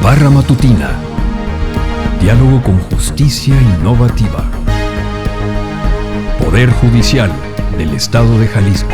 Barra Matutina. Diálogo con justicia innovativa. Poder Judicial del Estado de Jalisco.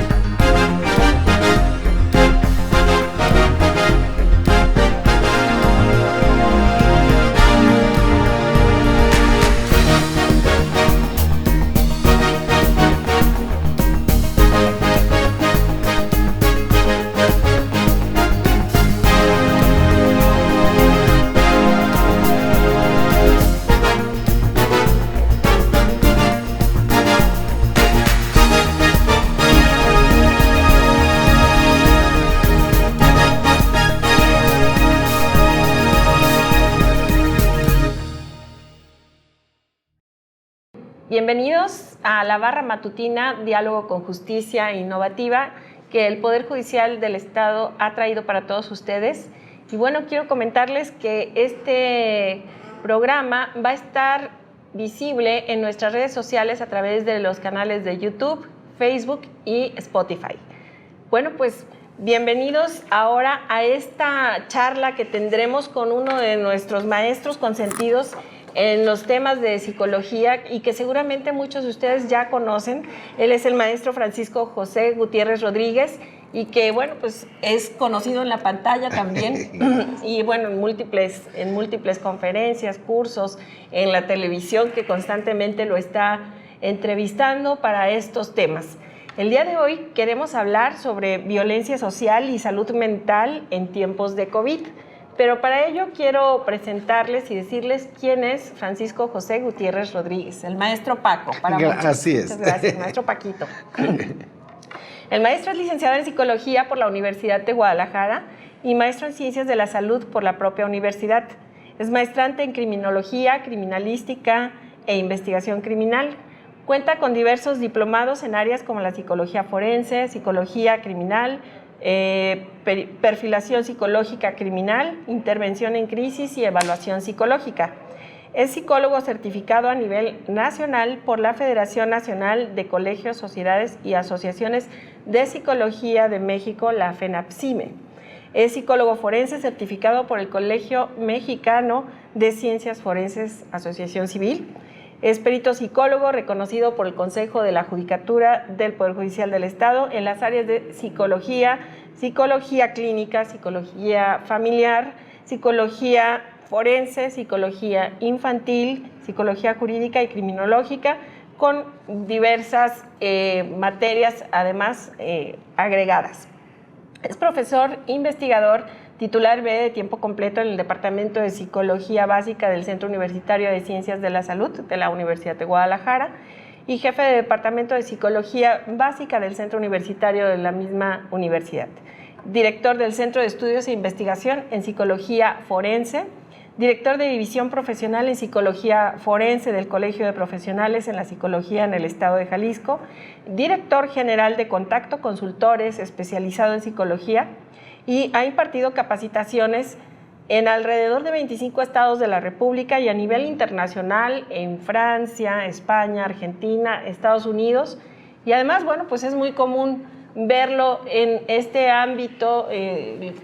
Bienvenidos a la Barra Matutina, Diálogo con Justicia Innovativa, que el Poder Judicial del Estado ha traído para todos ustedes. Y bueno, quiero comentarles que este programa va a estar visible en nuestras redes sociales a través de los canales de YouTube, Facebook y Spotify. Bueno, pues bienvenidos ahora a esta charla que tendremos con uno de nuestros maestros consentidos en los temas de psicología y que seguramente muchos de ustedes ya conocen. Él es el maestro Francisco José Gutiérrez Rodríguez y que, bueno, pues es conocido en la pantalla también y, bueno, en múltiples conferencias, cursos, en la televisión que constantemente lo está entrevistando para estos temas. El día de hoy queremos hablar sobre violencia social y salud mental en tiempos de COVID. Pero para ello quiero presentarles y decirles quién es Francisco José Gutiérrez Rodríguez, el maestro Paco. Así es. Muchas gracias, maestro Paquito. El maestro es licenciado en Psicología por la Universidad de Guadalajara y maestro en Ciencias de la Salud por la propia universidad. Es maestrante en Criminología, Criminalística e Investigación Criminal. Cuenta con diversos diplomados en áreas como la Psicología Forense, Psicología Criminal, perfilación psicológica criminal, intervención en crisis y evaluación psicológica. Es psicólogo certificado a nivel nacional por la Federación Nacional de Colegios, Sociedades y Asociaciones de Psicología de México, la FENAPSIME. Es psicólogo forense certificado por el Colegio Mexicano de Ciencias Forenses, Asociación Civil. Es perito psicólogo reconocido por el Consejo de la Judicatura del Poder Judicial del Estado en las áreas de psicología, psicología clínica, psicología familiar, psicología forense, psicología infantil, psicología jurídica y criminológica, con diversas materias además agregadas. Es profesor investigador titular B de tiempo completo en el Departamento de Psicología Básica del Centro Universitario de Ciencias de la Salud de la Universidad de Guadalajara y jefe de Departamento de Psicología Básica del Centro Universitario de la misma universidad. Director del Centro de Estudios e Investigación en Psicología Forense, director de División Profesional en Psicología Forense del Colegio de Profesionales en la Psicología en el Estado de Jalisco, director general de Contacto Consultores especializado en psicología, y ha impartido capacitaciones en alrededor de 25 estados de la República y a nivel internacional en Francia, España, Argentina, Estados Unidos. Y además, bueno, pues es muy común verlo en este ámbito,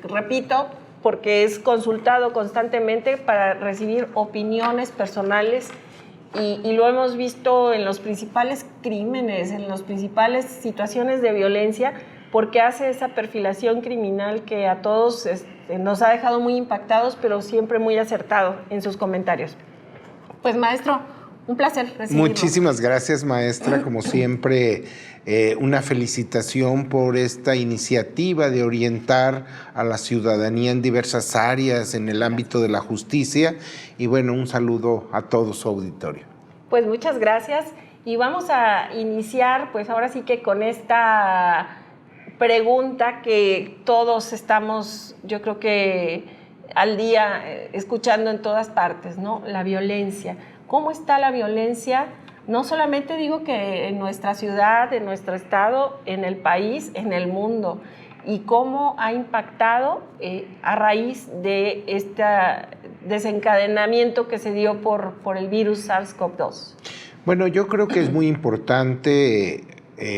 repito, porque es consultado constantemente para recibir opiniones personales y lo hemos visto en los principales crímenes, en las principales situaciones de violencia, porque hace esa perfilación criminal que a todos nos ha dejado muy impactados, pero siempre muy acertado en sus comentarios. Pues, maestro, un placer recibirlo. Muchísimas gracias, maestra. Como siempre, una felicitación por esta iniciativa de orientar a la ciudadanía en diversas áreas en el ámbito de la justicia. Y bueno, un saludo a todo su auditorio. Pues muchas gracias. Y vamos a iniciar, pues ahora sí que con esta pregunta que todos estamos, yo creo que al día, escuchando en todas partes, ¿no? La violencia. ¿Cómo está la violencia? No solamente digo que en nuestra ciudad, en nuestro estado, en el país, en el mundo. Y cómo ha impactado a raíz de este desencadenamiento que se dio por el virus SARS-CoV-2. Bueno, yo creo que es muy importante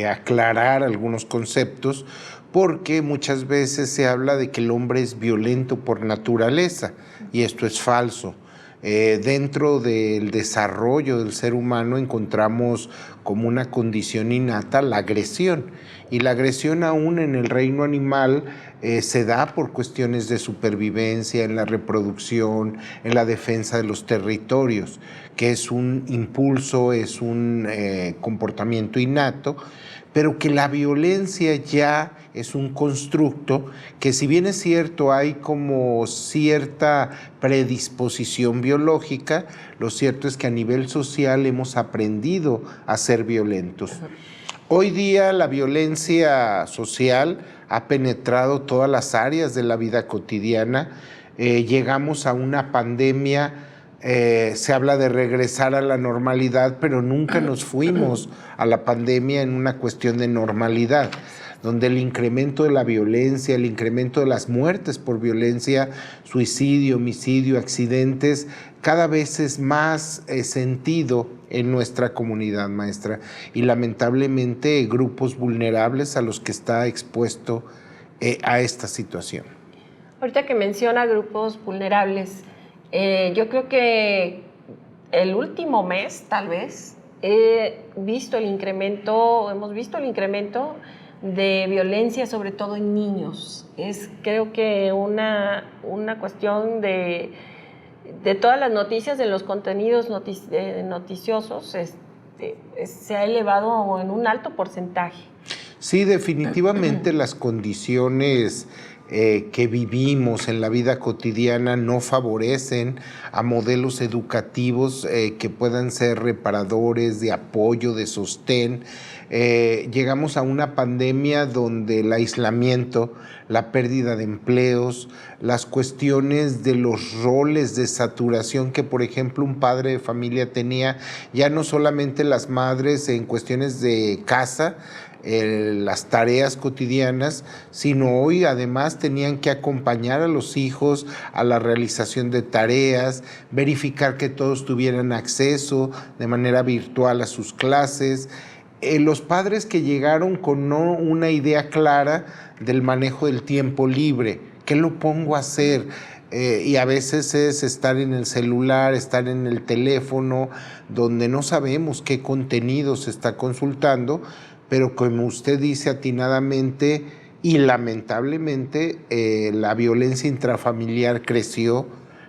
aclarar algunos conceptos, porque muchas veces se habla de que el hombre es violento por naturaleza, y esto es falso. Dentro del desarrollo del ser humano encontramos como una condición innata la agresión, y la agresión aún en el reino animal se da por cuestiones de supervivencia, en la reproducción, en la defensa de los territorios, que es un impulso, es un comportamiento innato, pero que la violencia ya es un constructo que, si bien es cierto, hay como cierta predisposición biológica, lo cierto es que a nivel social hemos aprendido a ser violentos. Hoy día la violencia social ha penetrado todas las áreas de la vida cotidiana. Llegamos a una pandemia. Se habla de regresar a la normalidad, pero nunca nos fuimos a la pandemia en una cuestión de normalidad, donde el incremento de la violencia, el incremento de las muertes por violencia, suicidio, homicidio, accidentes, cada vez es más sentido en nuestra comunidad, maestra, y lamentablemente grupos vulnerables a los que está expuesto a esta situación. Ahorita que menciona grupos vulnerables, yo creo que el último mes, tal vez, hemos visto el incremento de violencia, sobre todo en niños. Creo que una cuestión de todas las noticias, de los contenidos noticiosos, se ha elevado en un alto porcentaje. Sí, definitivamente las condiciones que vivimos en la vida cotidiana no favorecen a modelos educativos que puedan ser reparadores, de apoyo, de sostén. Llegamos a una pandemia donde el aislamiento, la pérdida de empleos, las cuestiones de los roles de saturación que, por ejemplo, un padre de familia tenía, ya no solamente las madres en cuestiones de casa, las tareas cotidianas, sino hoy además tenían que acompañar a los hijos a la realización de tareas, verificar que todos tuvieran acceso de manera virtual a sus clases. Los padres que llegaron con no una idea clara del manejo del tiempo libre, ¿qué lo pongo a hacer? Y a veces es estar en el celular, estar en el teléfono, donde no sabemos qué contenido se está consultando, pero como usted dice atinadamente y lamentablemente, la violencia intrafamiliar creció,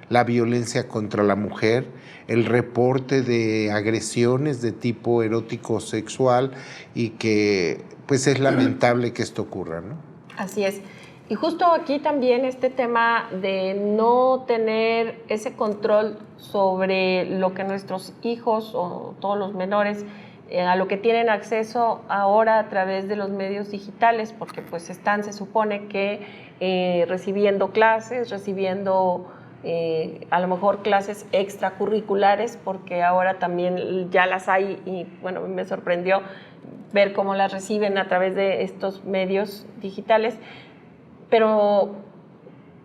la violencia contra la mujer, el reporte de agresiones de tipo erótico sexual, y que pues es lamentable que esto ocurra, ¿no? Así es. Y justo aquí también este tema de no tener ese control sobre lo que nuestros hijos o todos los menores a lo que tienen acceso ahora a través de los medios digitales, porque pues están, se supone que recibiendo clases, recibiendo a lo mejor clases extracurriculares, porque ahora también ya las hay, y bueno, me sorprendió ver cómo las reciben a través de estos medios digitales, pero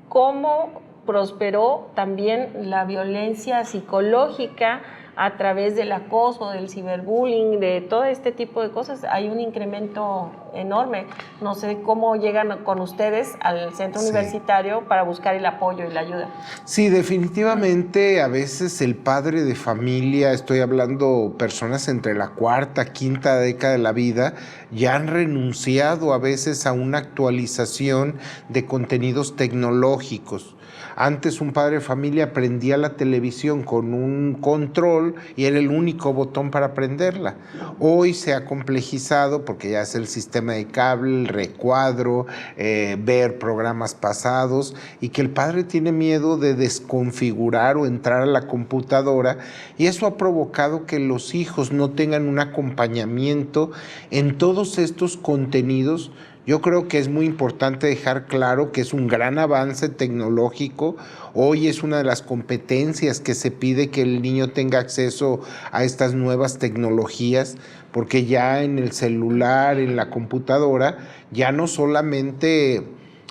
cómo prosperó también la violencia psicológica a través del acoso, del ciberbullying, de todo este tipo de cosas. Hay un incremento enorme. No sé cómo llegan con ustedes al centro universitario para buscar el apoyo y la ayuda. Sí, definitivamente a veces el padre de familia, estoy hablando personas entre la cuarta, quinta década de la vida, ya han renunciado a veces a una actualización de contenidos tecnológicos. Antes un padre de familia prendía la televisión con un control y era el único botón para prenderla. Hoy se ha complejizado porque ya es el sistema de cable, el recuadro, ver programas pasados, y que el padre tiene miedo de desconfigurar o entrar a la computadora, y eso ha provocado que los hijos no tengan un acompañamiento en todos estos contenidos. Yo creo que es muy importante dejar claro que es un gran avance tecnológico. Hoy es una de las competencias que se pide, que el niño tenga acceso a estas nuevas tecnologías, porque ya en el celular, en la computadora, ya no solamente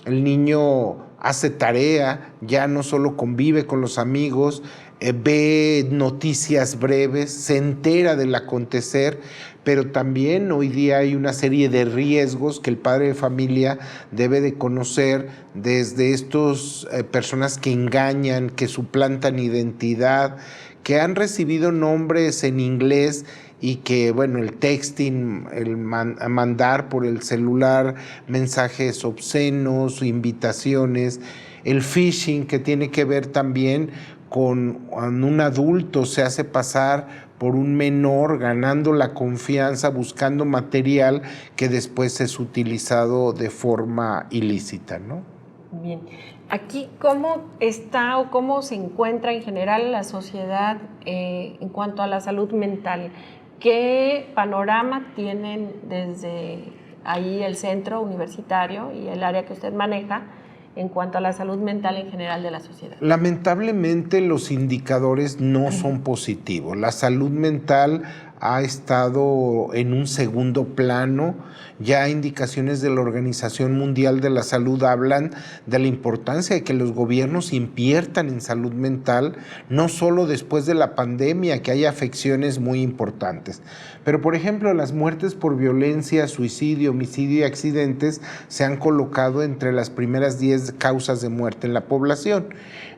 el niño hace tarea, ya no solo convive con los amigos, ve noticias breves, se entera del acontecer, pero también hoy día hay una serie de riesgos que el padre de familia debe de conocer, desde estos personas que engañan, que suplantan identidad, que han recibido nombres en inglés y que, bueno, el texting, mandar por el celular mensajes obscenos, invitaciones, el phishing, que tiene que ver también con un adulto, se hace pasar por un menor, ganando la confianza, buscando material que después es utilizado de forma ilícita, ¿no? Bien. Aquí, ¿cómo está o cómo se encuentra en general la sociedad en cuanto a la salud mental? ¿Qué panorama tienen desde ahí el centro universitario y el área que usted maneja en cuanto a la salud mental en general de la sociedad? Lamentablemente los indicadores no son positivos. La salud mental ha estado en un segundo plano. Ya indicaciones de la Organización Mundial de la Salud hablan de la importancia de que los gobiernos inviertan en salud mental, no solo después de la pandemia, que hay afecciones muy importantes. Pero, por ejemplo, las muertes por violencia, suicidio, homicidio y accidentes se han colocado entre las primeras 10 causas de muerte en la población.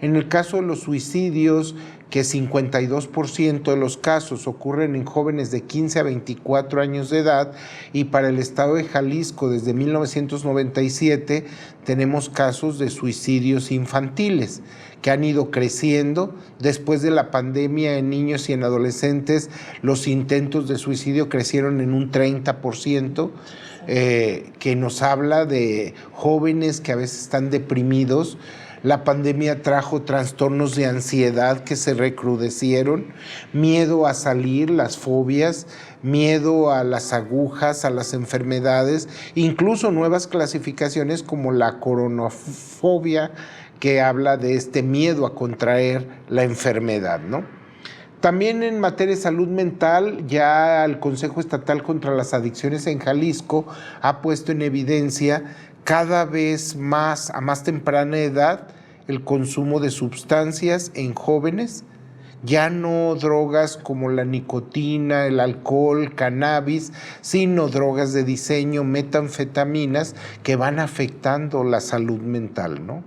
En el caso de los suicidios, que 52% de los casos ocurren en jóvenes de 15 a 24 años de edad, y para el estado de Jalisco desde 1997 tenemos casos de suicidios infantiles que han ido creciendo. Después de la pandemia, en niños y en adolescentes los intentos de suicidio crecieron en un 30%, que nos habla de jóvenes que a veces están deprimidos. La pandemia trajo trastornos de ansiedad que se recrudecieron, miedo a salir, las fobias, miedo a las agujas, a las enfermedades, incluso nuevas clasificaciones como la coronafobia, que habla de este miedo a contraer la enfermedad, ¿no? También en materia de salud mental, ya el Consejo Estatal contra las Adicciones en Jalisco ha puesto en evidencia cada vez más, a más temprana edad, el consumo de sustancias en jóvenes, ya no drogas como la nicotina, el alcohol, cannabis, sino drogas de diseño, metanfetaminas, que van afectando la salud mental, ¿no?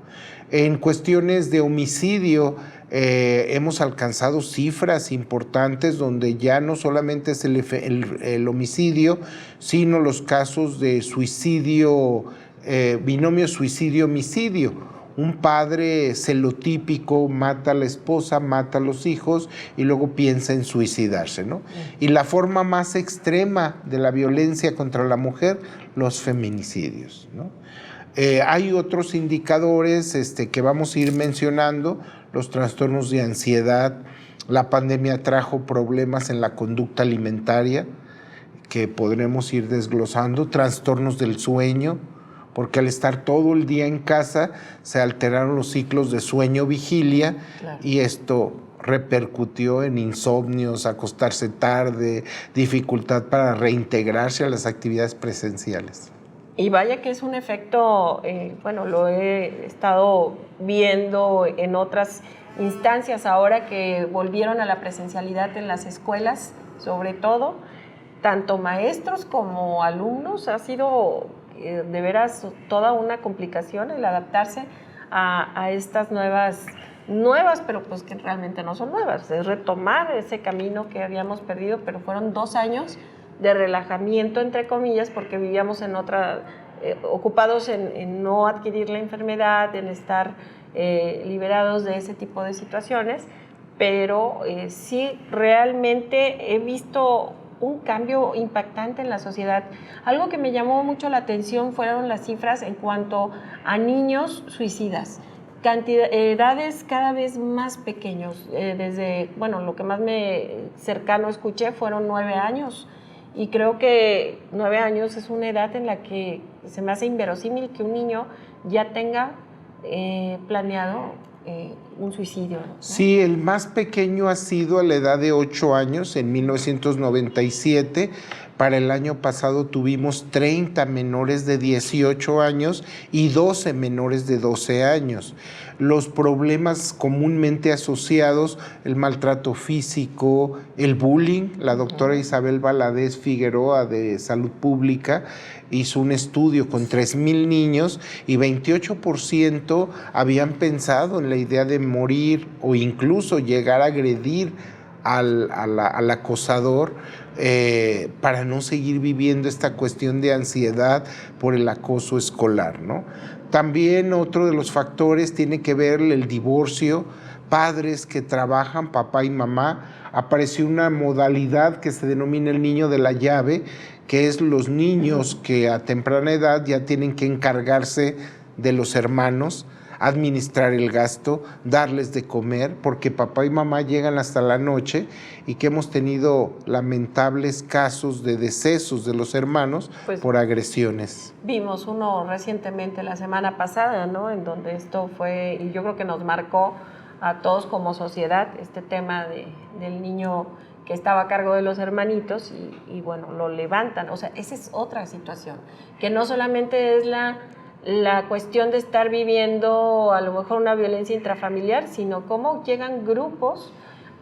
En cuestiones de homicidio, hemos alcanzado cifras importantes donde ya no solamente es el homicidio, sino los casos de suicidio, binomio suicidio-homicidio. Un padre celotípico mata a la esposa, mata a los hijos y luego piensa en suicidarse, ¿no? Y la forma más extrema de la violencia contra la mujer, los feminicidios, ¿no? Hay otros indicadores que vamos a ir mencionando, los trastornos de ansiedad. La pandemia trajo problemas en la conducta alimentaria que podremos ir desglosando, trastornos del sueño, porque al estar todo el día en casa se alteraron los ciclos de sueño-vigilia, claro, y esto repercutió en insomnios, acostarse tarde, dificultad para reintegrarse a las actividades presenciales. Y vaya que es un efecto, bueno, lo he estado viendo en otras instancias ahora que volvieron a la presencialidad en las escuelas, sobre todo, tanto maestros como alumnos. Ha sido de veras toda una complicación el adaptarse a estas nuevas, pero pues que realmente no son nuevas, es retomar ese camino que habíamos perdido, pero fueron 2 años de relajamiento, entre comillas, porque vivíamos en ocupados en no adquirir la enfermedad, en estar liberados de ese tipo de situaciones, pero sí realmente he visto un cambio impactante en la sociedad. Algo que me llamó mucho la atención fueron las cifras en cuanto a niños suicidas. Edades cada vez más pequeños, desde, bueno, lo que más cercano escuché fueron 9 años, y creo que 9 años es una edad en la que se me hace inverosímil que un niño ya tenga planeado un suicidio, ¿no? Sí, el más pequeño ha sido a la edad de 8 años, en 1997, Para el año pasado tuvimos 30 menores de 18 años y 12 menores de 12 años. Los problemas comúnmente asociados, el maltrato físico, el bullying, la doctora Isabel Valadez Figueroa de Salud Pública hizo un estudio con 3,000 niños y 28% habían pensado en la idea de morir o incluso llegar a agredir al acosador para no seguir viviendo esta cuestión de ansiedad por el acoso escolar, ¿no? También otro de los factores tiene que ver el divorcio, padres que trabajan, papá y mamá. Apareció una modalidad que se denomina el niño de la llave, que es los niños que a temprana edad ya tienen que encargarse de los hermanos, administrar el gasto, darles de comer, porque papá y mamá llegan hasta la noche y que hemos tenido lamentables casos de decesos de los hermanos por agresiones. Vimos uno recientemente la semana pasada, ¿no? En donde esto fue, y yo creo que nos marcó a todos como sociedad, este tema del niño que estaba a cargo de los hermanitos y bueno, lo levantan. O sea, esa es otra situación, que no solamente es la cuestión de estar viviendo a lo mejor una violencia intrafamiliar, sino cómo llegan grupos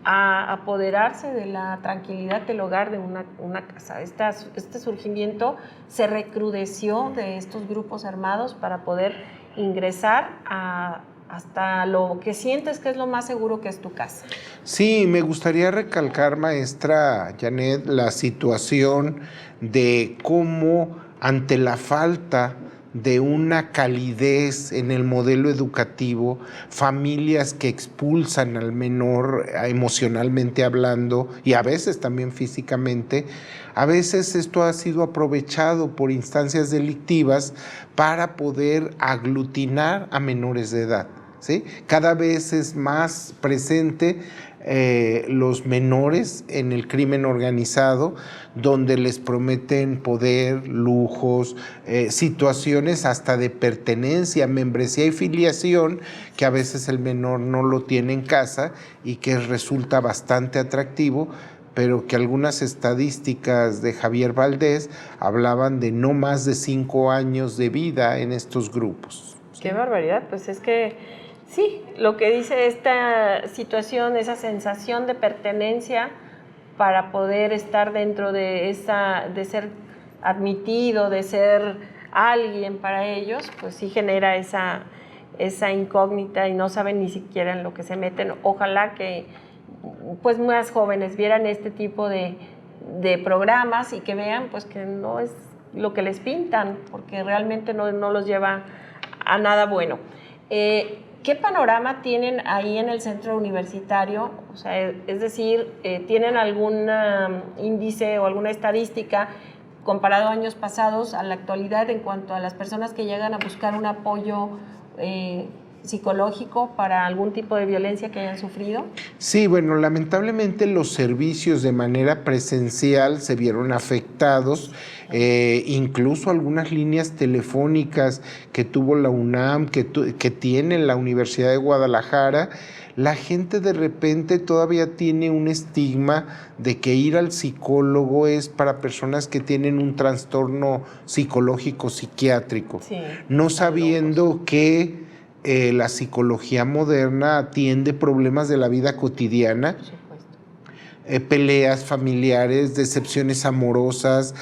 a apoderarse de la tranquilidad del hogar de una casa. Este surgimiento se recrudeció de estos grupos armados para poder ingresar hasta lo que sientes que es lo más seguro, que es tu casa. Sí, me gustaría recalcar, maestra Janet, la situación de cómo ante la falta de una calidez en el modelo educativo, familias que expulsan al menor emocionalmente hablando y a veces también físicamente, a veces esto ha sido aprovechado por instancias delictivas para poder aglutinar a menores de edad, ¿sí? Cada vez es más presente los menores en el crimen organizado, donde les prometen poder, lujos, situaciones hasta de pertenencia, membresía y filiación, que a veces el menor no lo tiene en casa y que resulta bastante atractivo, pero que algunas estadísticas de Javier Valdés hablaban de no más de 5 años de vida en estos grupos. ¡Qué barbaridad! Pues es que sí, lo que dice esta situación, esa sensación de pertenencia para poder estar dentro de de ser admitido, de ser alguien para ellos, pues sí genera esa incógnita y no saben ni siquiera en lo que se meten. Ojalá que pues más jóvenes vieran este tipo de programas y que vean pues que no es lo que les pintan, porque realmente no los lleva a nada bueno. ¿Qué panorama tienen ahí en el centro universitario? O sea, es decir, ¿tienen algún índice o alguna estadística comparado a años pasados a la actualidad en cuanto a las personas que llegan a buscar un apoyo psicológico para algún tipo de violencia que hayan sufrido? Sí, bueno, lamentablemente los servicios de manera presencial se vieron afectados, incluso algunas líneas telefónicas que tuvo la UNAM, que tiene la Universidad de Guadalajara. La gente de repente todavía tiene un estigma de que ir al psicólogo es para personas que tienen un trastorno psicológico psiquiátrico, sí, no sabiendo que la psicología moderna atiende problemas de la vida cotidiana, peleas familiares, decepciones amorosas,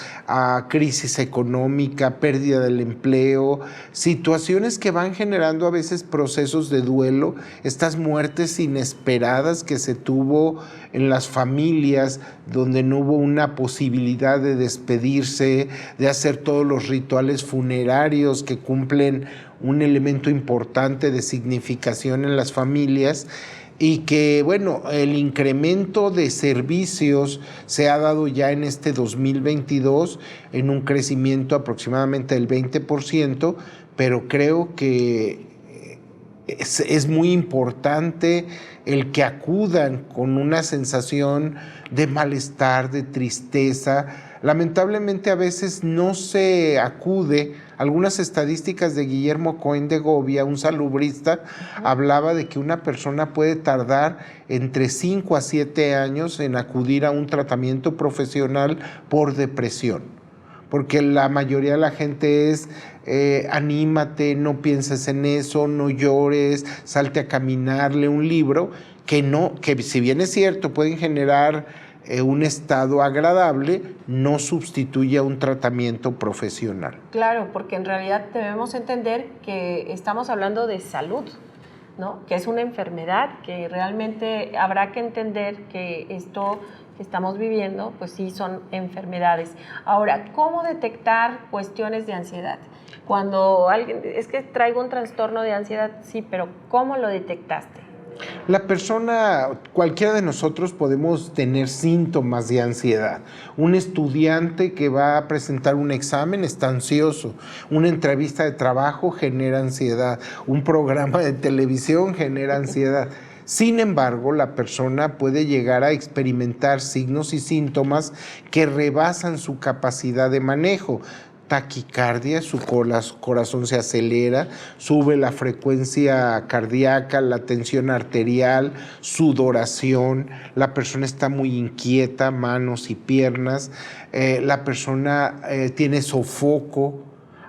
crisis económica, pérdida del empleo, situaciones que van generando a veces procesos de duelo, estas muertes inesperadas que se tuvo en las familias donde no hubo una posibilidad de despedirse, de hacer todos los rituales funerarios que cumplen un elemento importante de significación en las familias. Y que, bueno, el incremento de servicios se ha dado ya en este 2022 en un crecimiento aproximadamente del 20%, pero creo que es muy importante el que acudan con una sensación de malestar, de tristeza. Lamentablemente a veces no se acude Algunas estadísticas de Guillermo Cohen de Govia, un salubrista, hablaba de que una persona puede tardar entre 5 a 7 años en acudir a un tratamiento profesional por depresión, porque la mayoría de la gente es anímate, no pienses en eso, no llores, salte a caminar, lee un libro, que si bien es cierto pueden generar un estado agradable, no sustituye a un tratamiento profesional. Claro, porque en realidad debemos entender que estamos hablando de salud, ¿no? Que es una enfermedad, que realmente habrá que entender que esto que estamos viviendo, pues sí son enfermedades. Ahora, ¿cómo detectar cuestiones de ansiedad? Cuando alguien, es que traigo un trastorno de ansiedad, sí, pero ¿cómo lo detectaste? La persona, cualquiera de nosotros podemos tener síntomas de ansiedad. Un estudiante que va a presentar un examen está ansioso. Una entrevista de trabajo genera ansiedad. Un programa de televisión genera ansiedad. Sin embargo, la persona puede llegar a experimentar signos y síntomas que rebasan su capacidad de manejo. Taquicardia, su corazón se acelera, sube la frecuencia cardíaca, la tensión arterial, sudoración, la persona está muy inquieta, manos y piernas, la persona tiene sofoco.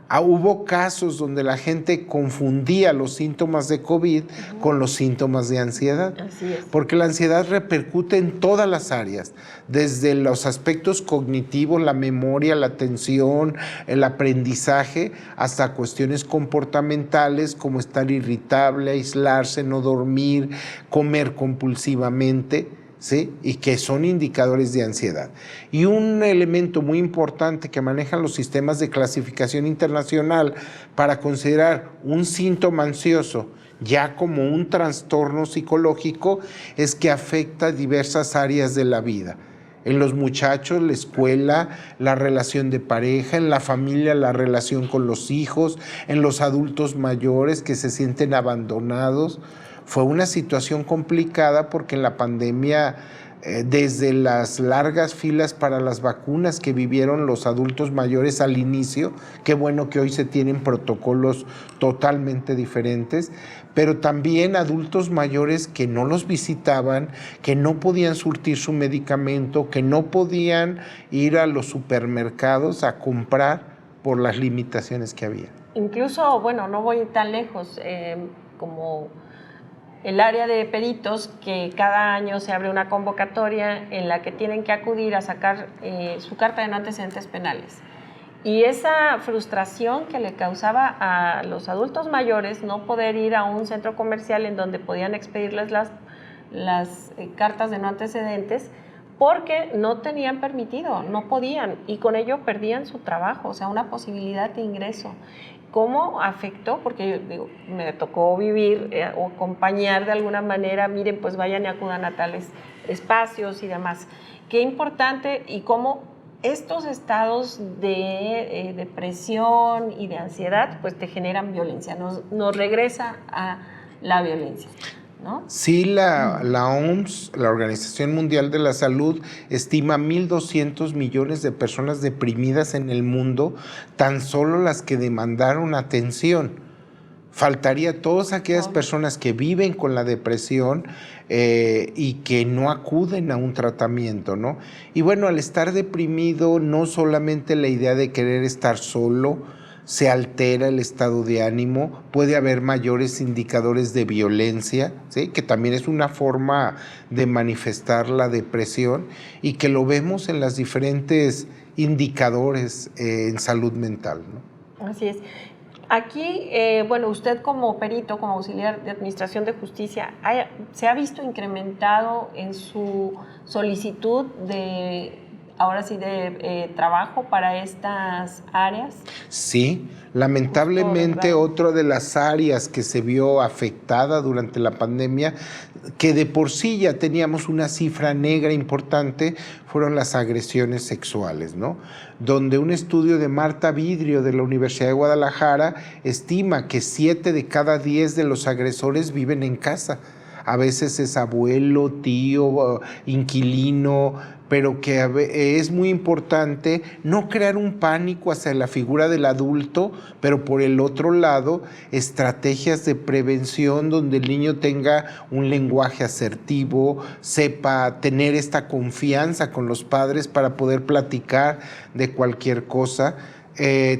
Hubo casos donde la gente confundía los síntomas de COVID con los síntomas de ansiedad. Así es. Porque la ansiedad repercute en todas las áreas, desde los aspectos cognitivos, la memoria, la atención, el aprendizaje, hasta cuestiones comportamentales como estar irritable, aislarse, no dormir, comer compulsivamente, ¿sí? Y que son indicadores de ansiedad. Y un elemento muy importante que manejan los sistemas de clasificación internacional para considerar un síntoma ansioso ya como un trastorno psicológico es que afecta diversas áreas de la vida. En los muchachos, la escuela, la relación de pareja, en la familia, la relación con los hijos, en los adultos mayores que se sienten abandonados. Fue una situación complicada porque en la pandemia, desde las largas filas para las vacunas que vivieron los adultos mayores al inicio, qué bueno que hoy se tienen protocolos totalmente diferentes, pero también adultos mayores que no los visitaban, que no podían surtir su medicamento, que no podían ir a los supermercados a comprar por las limitaciones que había. Incluso, bueno, no voy tan lejos, como el área de peritos, que cada año se abre una convocatoria en la que tienen que acudir a sacar su carta de no antecedentes penales. Y esa frustración que le causaba a los adultos mayores no poder ir a un centro comercial en donde podían expedirles las cartas de no antecedentes, porque no tenían permitido, no podían, y con ello perdían su trabajo, o sea, una posibilidad de ingreso. ¿Cómo afectó? Porque yo digo, me tocó vivir o acompañar de alguna manera, miren, pues vayan y acudan a tales espacios y demás. Qué importante, y cómo estos estados de depresión y de ansiedad pues te generan violencia, nos regresa a la violencia, ¿no? Sí, la OMS, la Organización Mundial de la Salud, estima 1.200 millones de personas deprimidas en el mundo, tan solo las que demandaron atención. Faltaría todas aquellas personas que viven con la depresión y que no acuden a un tratamiento, ¿no? Y bueno, al estar deprimido, no solamente la idea de querer estar solo, se altera el estado de ánimo, puede haber mayores indicadores de violencia, ¿sí? Que también es una forma de manifestar la depresión y que lo vemos en los diferentes indicadores en salud mental, ¿no? Así es. Aquí, bueno, usted como perito, como auxiliar de Administración de Justicia, ¿se ha visto incrementado en su solicitud de, ahora sí, de trabajo para estas áreas? Sí, lamentablemente otra de las áreas que se vio afectada durante la pandemia, que de por sí ya teníamos una cifra negra importante, fueron las agresiones sexuales, ¿no? Donde un estudio de Marta Vidrio de la Universidad de Guadalajara estima que 7 de cada 10 de los agresores viven en casa. A veces es abuelo, tío, inquilino, pero que es muy importante no crear un pánico hacia la figura del adulto, pero por el otro lado, estrategias de prevención donde el niño tenga un lenguaje asertivo, sepa tener esta confianza con los padres para poder platicar de cualquier cosa.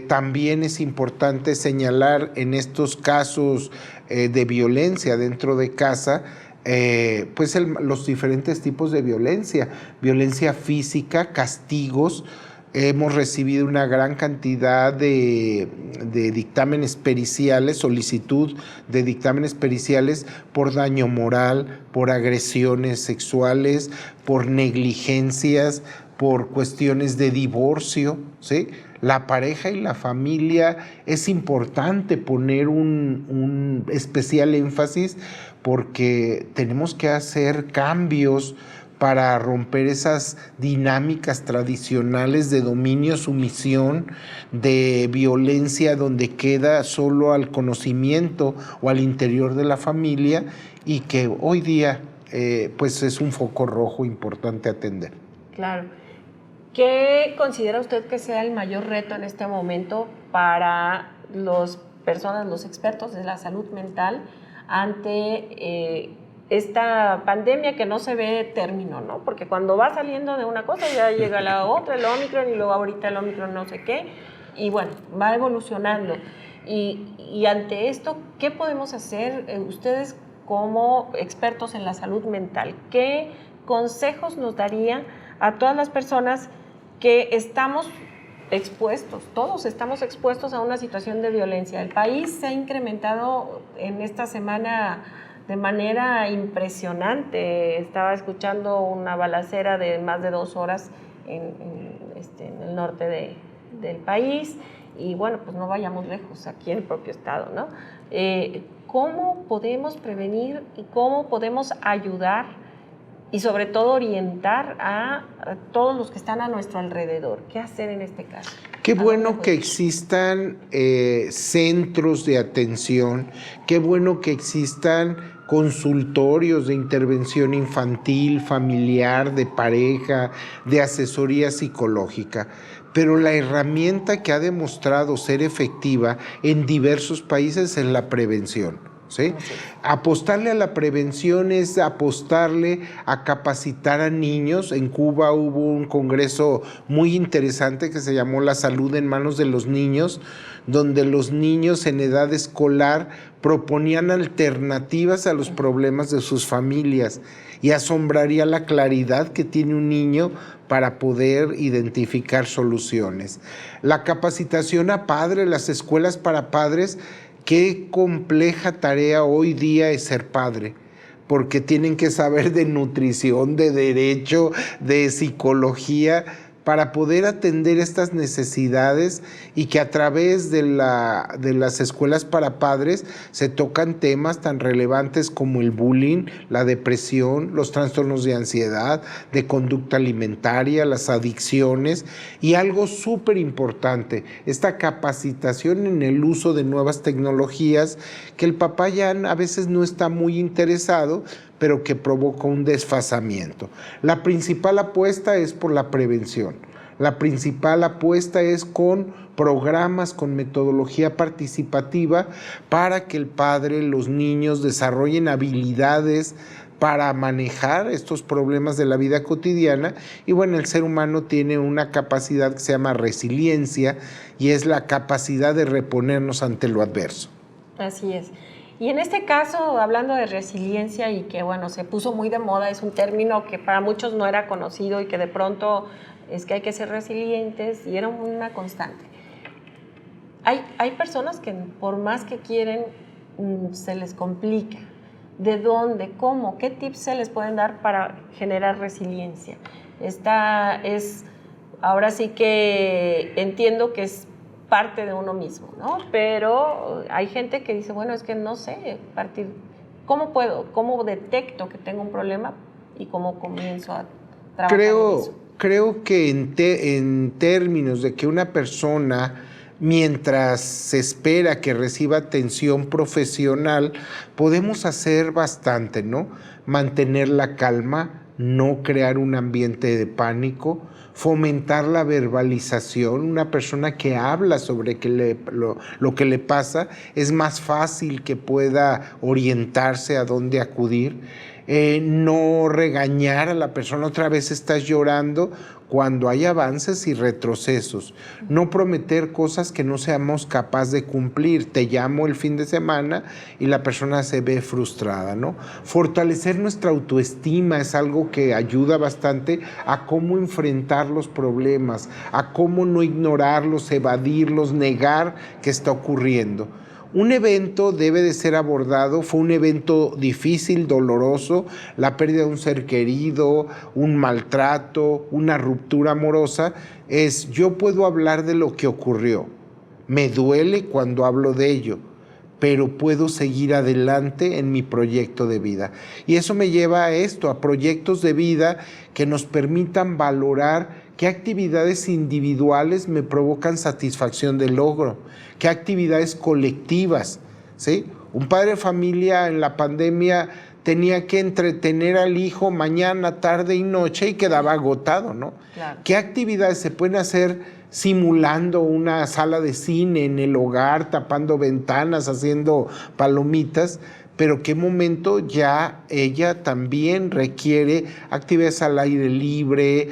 También es importante señalar en estos casos de violencia dentro de casa, pues los diferentes tipos de violencia física, castigos. Hemos recibido una gran cantidad de dictámenes periciales, solicitud de dictámenes periciales por daño moral, por agresiones sexuales, por negligencias, por cuestiones de divorcio, ¿sí? La pareja y la familia es importante poner un especial énfasis porque tenemos que hacer cambios para romper esas dinámicas tradicionales de dominio, sumisión, de violencia donde queda solo al conocimiento o al interior de la familia y que hoy día pues es un foco rojo importante atender. Claro. ¿Qué considera usted que sea el mayor reto en este momento para las personas, los expertos de la salud mental ante esta pandemia que no se ve término, ¿no? Porque cuando va saliendo de una cosa ya llega la otra, el Omicron, y luego ahorita el Omicron no sé qué, y bueno, va evolucionando. Y ante esto, ¿qué podemos hacer ustedes como expertos en la salud mental? ¿Qué consejos nos daría a todas las personas que estamos expuestos, todos estamos expuestos a una situación de violencia? El país se ha incrementado en esta semana de manera impresionante. Estaba escuchando una balacera de más de 2 horas en el norte del país, y bueno, pues no vayamos lejos, aquí en el propio estado, ¿no? ¿Cómo podemos prevenir y cómo podemos ayudar y sobre todo orientar a todos los que están a nuestro alrededor? ¿Qué hacer en este caso? Qué bueno que existan centros de atención, qué bueno que existan consultorios de intervención infantil, familiar, de pareja, de asesoría psicológica. Pero la herramienta que ha demostrado ser efectiva en diversos países es la prevención, ¿sí? Apostarle a la prevención es apostarle a capacitar a niños. En Cuba hubo un congreso muy interesante que se llamó La Salud en Manos de los Niños, donde los niños en edad escolar proponían alternativas a los problemas de sus familias, y asombraría la claridad que tiene un niño para poder identificar soluciones. La capacitación a padres, las escuelas para padres. Qué compleja tarea hoy día es ser padre, porque tienen que saber de nutrición, de derecho, de psicología, para poder atender estas necesidades, y que a través de las escuelas para padres se tocan temas tan relevantes como el bullying, la depresión, los trastornos de ansiedad, de conducta alimentaria, las adicciones, y algo súper importante, esta capacitación en el uso de nuevas tecnologías que el papá ya a veces no está muy interesado, pero que provoca un desfasamiento. La principal apuesta es por la prevención. La principal apuesta es con programas, con metodología participativa, para que el padre, los niños desarrollen habilidades para manejar estos problemas de la vida cotidiana. Y bueno, el ser humano tiene una capacidad que se llama resiliencia, y es la capacidad de reponernos ante lo adverso. Así es. Y en este caso, hablando de resiliencia, y que bueno, se puso muy de moda, es un término que para muchos no era conocido, y que de pronto es que hay que ser resilientes, y era una constante. Hay personas que por más que quieren, se les complica. ¿De dónde? ¿Cómo? ¿Qué tips se les pueden dar para generar resiliencia? Esta es, ahora sí que entiendo que es parte de uno mismo, ¿no? Pero hay gente que dice, bueno, es que no sé, ¿cómo puedo? ¿Cómo detecto que tengo un problema y cómo comienzo a trabajar en eso? Creo que en términos de que una persona, mientras se espera que reciba atención profesional, podemos hacer bastante, ¿no? Mantener la calma, no crear un ambiente de pánico, fomentar la verbalización. Una persona que habla sobre lo que le pasa es más fácil que pueda orientarse a dónde acudir. No regañar a la persona, otra vez estás llorando, cuando hay avances y retrocesos. No prometer cosas que no seamos capaces de cumplir. Te llamo el fin de semana y la persona se ve frustrada, ¿no? Fortalecer nuestra autoestima es algo que ayuda bastante a cómo enfrentar los problemas, a cómo no ignorarlos, evadirlos, negar que está ocurriendo. Un evento debe de ser abordado, fue un evento difícil, doloroso, la pérdida de un ser querido, un maltrato, una ruptura amorosa, yo puedo hablar de lo que ocurrió, me duele cuando hablo de ello, pero puedo seguir adelante en mi proyecto de vida. Y eso me lleva a esto, a proyectos de vida que nos permitan valorar qué actividades individuales me provocan satisfacción de logro, qué actividades colectivas, ¿sí? Un padre de familia en la pandemia tenía que entretener al hijo mañana, tarde y noche y quedaba agotado, ¿no? Claro. ¿Qué actividades se pueden hacer simulando una sala de cine en el hogar, tapando ventanas, haciendo palomitas? Pero qué momento ya ella también requiere actividades al aire libre,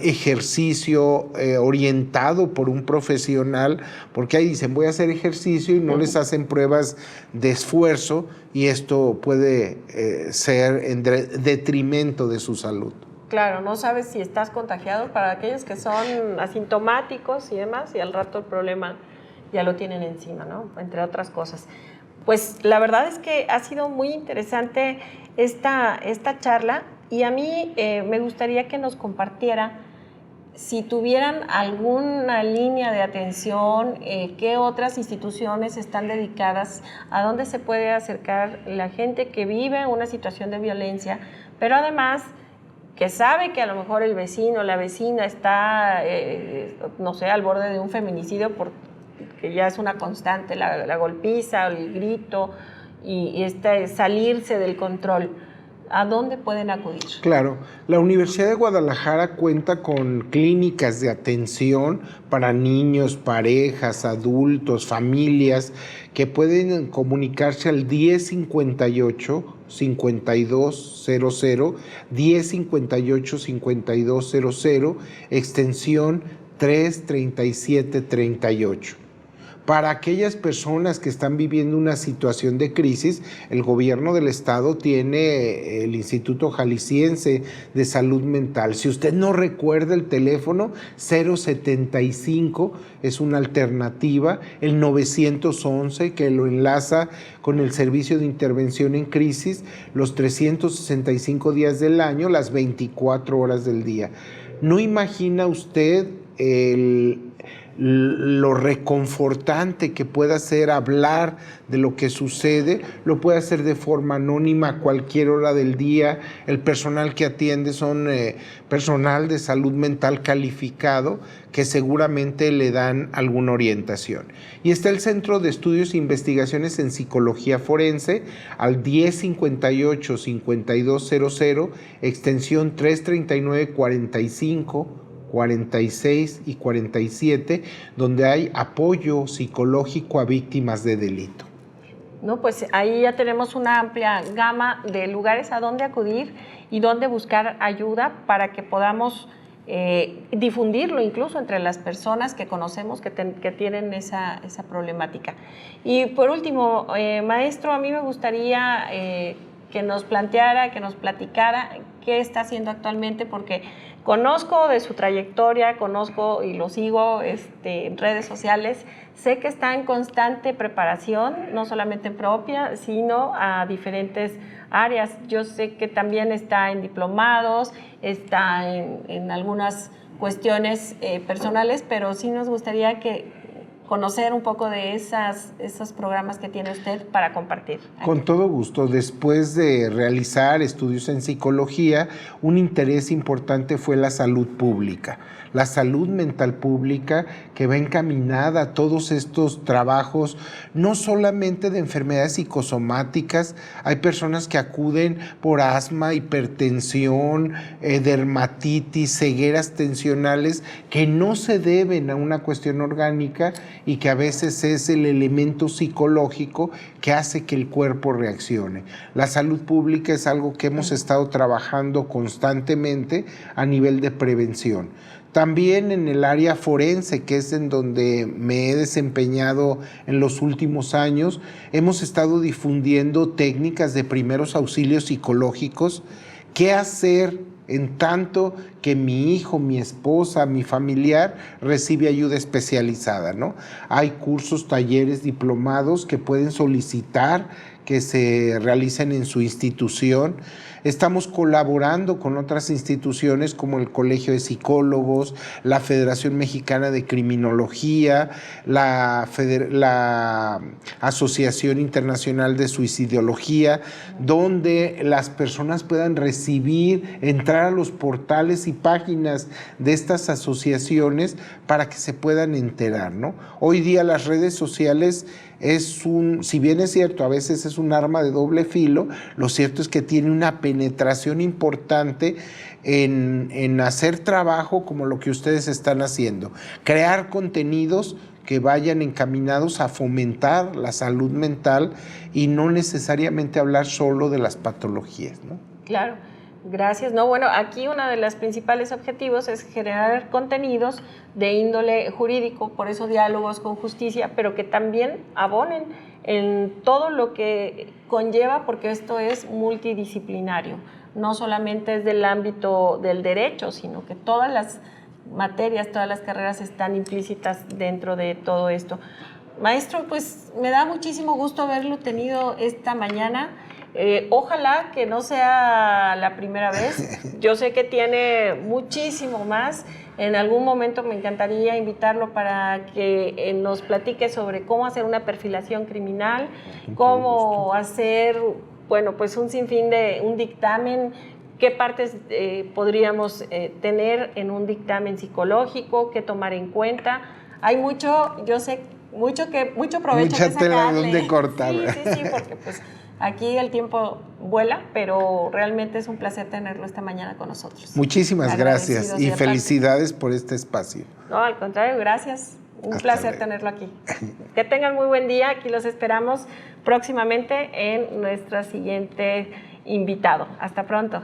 ejercicio orientado por un profesional, porque ahí dicen voy a hacer ejercicio y no les hacen pruebas de esfuerzo y esto puede ser en detrimento de su salud. Claro, no sabes si estás contagiado para aquellos que son asintomáticos y demás, y al rato el problema ya lo tienen encima, ¿no? Entre otras cosas. Pues la verdad es que ha sido muy interesante esta charla y a mí me gustaría que nos compartiera si tuvieran alguna línea de atención, qué otras instituciones están dedicadas, a dónde se puede acercar la gente que vive una situación de violencia, pero además que sabe que a lo mejor el vecino o la vecina está, no sé, al borde de un feminicidio que ya es una constante, la golpiza, el grito y salirse del control. ¿A dónde pueden acudir? Claro, la Universidad de Guadalajara cuenta con clínicas de atención para niños, parejas, adultos, familias que pueden comunicarse al 1058-5200, 1058-5200, extensión 33738. Para aquellas personas que están viviendo una situación de crisis, el gobierno del estado tiene el Instituto Jalisciense de Salud Mental. Si usted no recuerda el teléfono, 075 es una alternativa, el 911 que lo enlaza con el servicio de intervención en crisis, los 365 días del año, las 24 horas del día. ¿No imagina usted lo reconfortante que pueda ser hablar de lo que sucede? Lo puede hacer de forma anónima a cualquier hora del día. El personal que atiende son personal de salud mental calificado que seguramente le dan alguna orientación. Y está el Centro de Estudios e Investigaciones en Psicología Forense al 1058-5200, extensión 339-45, 46 y 47, donde hay apoyo psicológico a víctimas de delito. No, pues ahí ya tenemos una amplia gama de lugares a donde acudir y donde buscar ayuda para que podamos difundirlo incluso entre las personas que conocemos que tienen esa problemática. Y por último, maestro, a mí me gustaría que nos planteara, que nos platicara qué está haciendo actualmente, porque conozco de su trayectoria, conozco y lo sigo en redes sociales, sé que está en constante preparación, no solamente propia, sino a diferentes áreas. Yo sé que también está en diplomados, está en algunas cuestiones personales, pero sí nos gustaría conocer un poco de esos programas que tiene usted para compartir. Con todo gusto. Después de realizar estudios en psicología, un interés importante fue la salud pública. la salud mental pública, que va encaminada a todos estos trabajos, no solamente de enfermedades psicosomáticas. Hay personas que acuden por asma, hipertensión, dermatitis, cegueras tensionales, que no se deben a una cuestión orgánica y que a veces es el elemento psicológico que hace que el cuerpo reaccione. La salud pública es algo que hemos estado trabajando constantemente a nivel de prevención. También en el área forense, que es en donde me he desempeñado en los últimos años, hemos estado difundiendo técnicas de primeros auxilios psicológicos. ¿Qué hacer en tanto que mi hijo, mi esposa, mi familiar recibe ayuda especializada, ¿no? Hay cursos, talleres, diplomados que pueden solicitar que se realicen en su institución. Estamos colaborando con otras instituciones como el Colegio de Psicólogos, la Federación Mexicana de Criminología, la Asociación Internacional de Suicidología, donde las personas puedan recibir, entrar a los portales y páginas de estas asociaciones para que se puedan enterar, ¿no? Hoy día las redes sociales si bien es cierto, a veces es un arma de doble filo, lo cierto es que tiene una penetración importante en hacer trabajo como lo que ustedes están haciendo, crear contenidos que vayan encaminados a fomentar la salud mental y no necesariamente hablar solo de las patologías, ¿no? Claro. Gracias. No, bueno, aquí uno de los principales objetivos es generar contenidos de índole jurídico, por eso diálogos con justicia, pero que también abonen en todo lo que conlleva, porque esto es multidisciplinario. No solamente es del ámbito del derecho, sino que todas las materias, todas las carreras están implícitas dentro de todo esto. Maestro, pues me da muchísimo gusto haberlo tenido esta mañana. Ojalá que no sea la primera vez. Yo sé que tiene muchísimo más. En algún momento me encantaría invitarlo para que nos platique sobre cómo hacer una perfilación criminal, cómo hacer, bueno, pues un sinfín de un dictamen, qué partes podríamos tener en un dictamen psicológico, qué tomar en cuenta. Hay mucho, yo sé, mucho provecho mucha que sacarle. Tela donde cortar. Sí, porque pues aquí el tiempo vuela, pero realmente es un placer tenerlo esta mañana con nosotros. Muchísimas gracias y felicidades por este espacio. No, al contrario, gracias. Un Hasta placer luego. tenerlo aquí. Que tengan muy buen día. Aquí los esperamos próximamente en nuestro siguiente invitado. Hasta pronto.